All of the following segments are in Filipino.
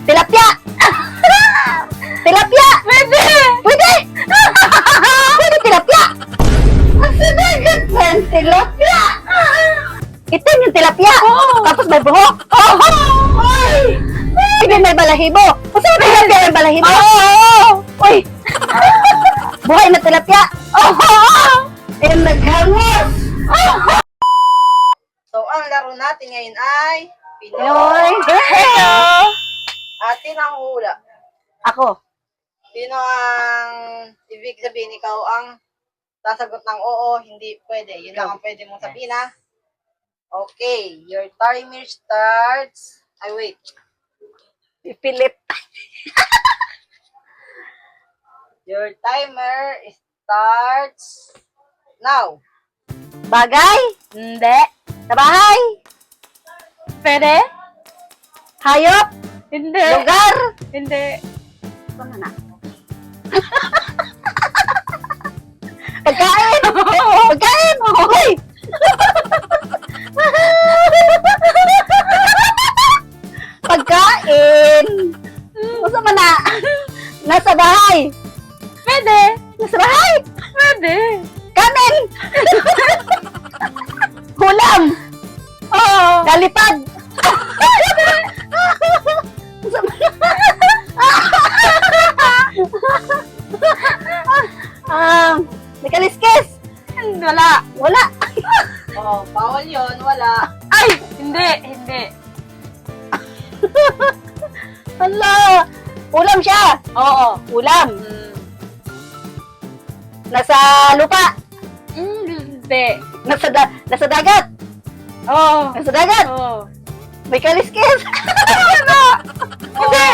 Tilapia! Tilapia! Pwede! Pwede! Pwede tilapia! Sa dagat man, tilapia! Itim yung tilapia! Tapos may buhok! Ay! Pwede may balahibo! Kasi may tilapia may balahibo! Uy! Buhay na tilapia! Eh, naghangos! So, ang laro natin ngayon ay Pinoy! Pinoy. Hello! Atin ang hula. Ako. Sino ang ibig sabihin ikaw ang sasagot ng oo, hindi pwede. Yun lang ang pwede mong sabihin, ha? Okay, your timer starts. Ay, wait. Philip. Your timer starts now. Bagay? Hindi. Sa bahay? Pwede? Hayop? Hindi. Lugar? Hindi. Ano na? Pagkain! Pagkain! Hoy! Pagkain! Gusto mo na? Nasa bahay! Pwede. Nasa bahay! Pwede. Kanin! Hulam! Oo. Kalipad! Gusto mo na? May kaliskis! Wala. Wala! Oh, bawal yun, wala. Ay! Hindi. Hindi. Hala! Ulam siya! Oo. Ulam! Nasa lupa! Hindi. Nasa dagat! Oo. Nasa dagat! Oo. May kaliskis! Hindi.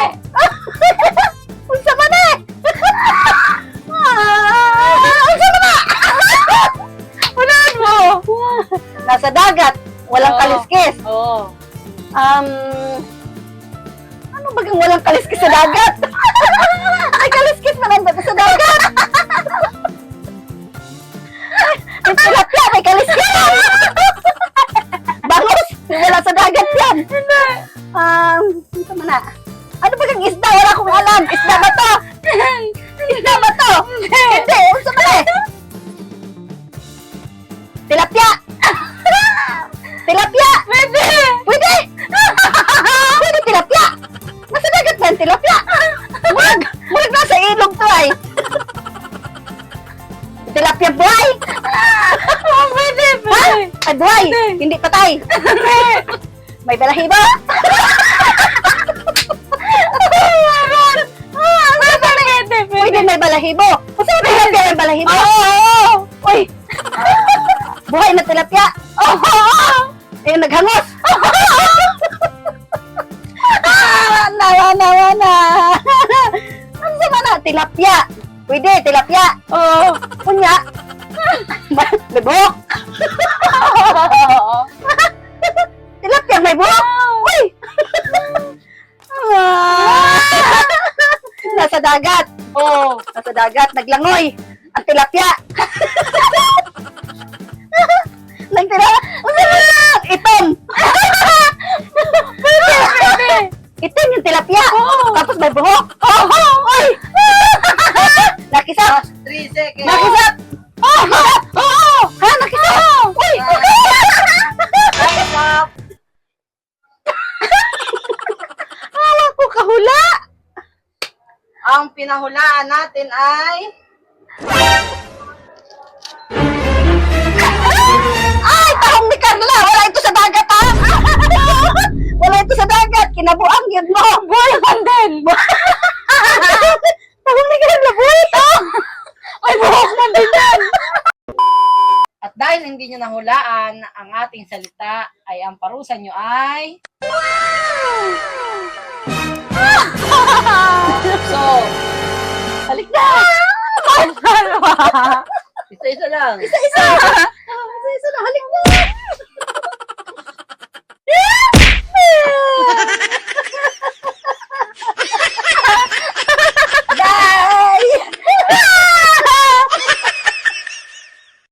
Unsa man eh! Unsa man na! Unahan mo. Nasa dagat! Walang Oo. kaliskis! Oo. Ano bagang walang kaliskis sa dagat? May kaliskis man ang baga sa dagat! May tilapia! May kaliskis! Bangus! Wala sa dagat yan! Hindi. Ano man na? Ano bagang isda? Wala akong alam! Isda ba to? Isda ba to? Hindi! Unsa man eh? Tilapia! Tilapia! Pwede. Pwede! Pwede tilapia! Nasa dagat man, tilapia! Murag nasa ilog to ay! Tilapia buhay! Oh, pwede. Ha? Pwede. Ay, buhay! Pwede. Hindi patay! May balahibo! Pwede. Pwede may balahibo! Kasi may tilapia may balahibo! Oo. Uy! Buhay na tilapia! Eh, naghangos! Wala! Ano sa mana? Tilapia! Pwede, tilapia! Oo. Kunya! May buhok! Tilapia may buhok! Uy! Nasa dagat! Oo. Nasa dagat, naglangoy! Ang tilapia! Nagtira! Itom! Pwede. Itim yung tilapia! Oo. Tapos may buhok! Uy! Nakisap! 3 seconds. Nakisap! Oo! Ha? Nakisap! Uy! Time up. Awa ko kahula! Ang pinahulaan natin ay Ay! Tahong ni Carla! Wala ito sa dagat, ha? Wala ito sa dagat! Kinabuang yun mo! Boy, bandel. Tahong ni Carla! Buhay ito! Ay, buhok man din yan. at dahil hindi nyo nahulaan ang ating salita ay ang parusa nyo ay so Balik na! isa-isa lang. Isa-isa! Isa-isa na! Halik